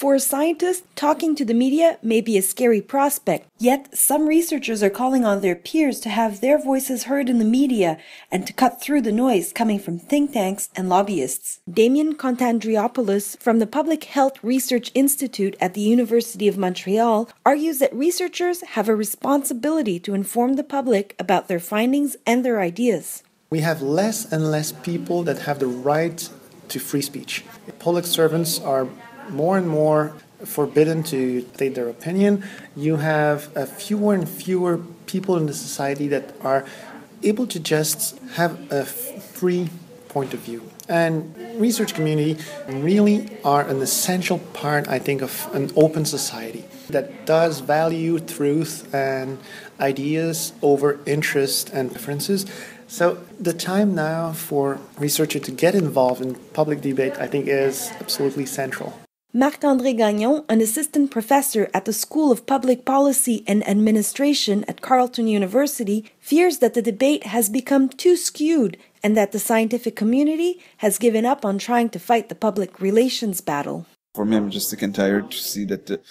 For a scientist, talking to the media may be a scary prospect, yet some researchers are calling on their peers to have their voices heard in the media and to cut through the noise coming from think tanks and lobbyists. Damien Contandriopoulos from the Public Health Research Institute at the University of Montreal argues that researchers have a responsibility to inform the public about their findings and their ideas. We have less and less people that have the right to free speech. Public servants are more and more forbidden to state their opinion. You have fewer and fewer people in the society that are able to just have a free point of view. And research community really are an essential part, I think, of an open society that does value truth and ideas over interest and preferences. So the time now for researchers to get involved in public debate, I think, is absolutely central. Marc-André Gagnon, an assistant professor at the School of Public Policy and Administration at Carleton University, fears that the debate has become too skewed and that the scientific community has given up on trying to fight the public relations battle. For me, I'm just sick and tired to see that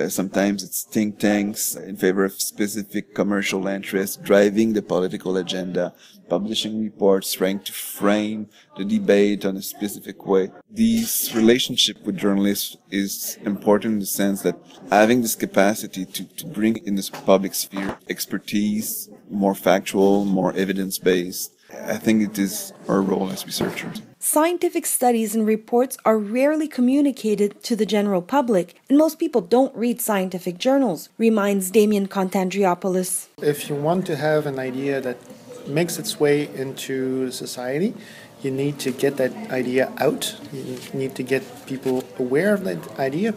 sometimes it's think tanks in favor of specific commercial interests driving the political agenda, publishing reports, trying to frame the debate on a specific way. This relationship with journalists is important in the sense that having this capacity to bring in this public sphere expertise, more factual, more evidence-based, I think it is our role as researchers. Scientific studies and reports are rarely communicated to the general public, and most people don't read scientific journals, reminds Damien Contandriopoulos. If you want to have an idea that makes its way into society, you need to get that idea out. You need to get people aware of that idea,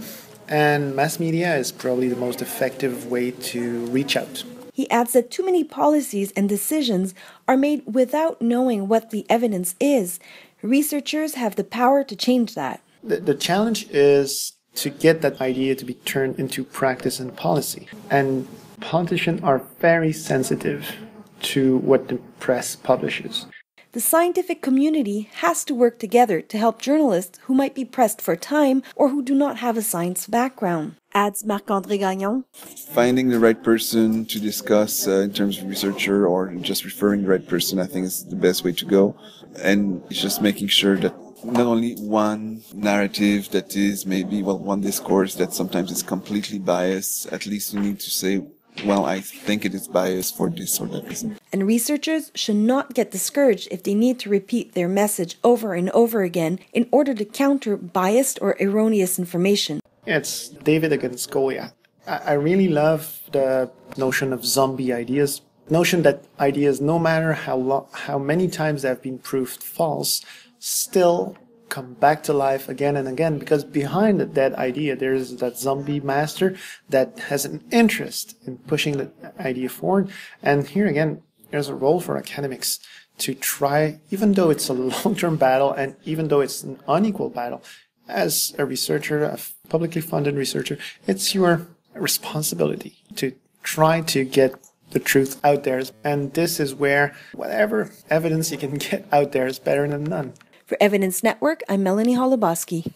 and mass media is probably the most effective way to reach out. He adds that too many policies and decisions are made without knowing what the evidence is. Researchers have the power to change that. The challenge is to get that idea to be turned into practice and policy. And politicians are very sensitive to what the press publishes. The scientific community has to work together to help journalists who might be pressed for time or who do not have a science background, adds Marc-André Gagnon. Finding the right person to discuss in terms of researcher or just referring the right person, I think is the best way to go. And it's just making sure that not only one narrative that is maybe, one discourse that sometimes is completely biased, at least you need to say, well, I think it is biased for this or that reason. And researchers should not get discouraged if they need to repeat their message over and over again in order to counter biased or erroneous information. It's David against Goliath. I really love the notion of zombie ideas. Notion that ideas, no matter how many times they have been proved false, still come back to life again and again, because behind that idea there is that zombie master that has an interest in pushing the idea forward. And here again, there's a role for academics to try, even though it's a long-term battle and even though it's an unequal battle, as a researcher, a publicly funded researcher, it's your responsibility to try to get the truth out there. And this is where whatever evidence you can get out there is better than none. For Evidence Network, I'm Melanie Holoboski.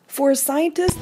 For a scientist,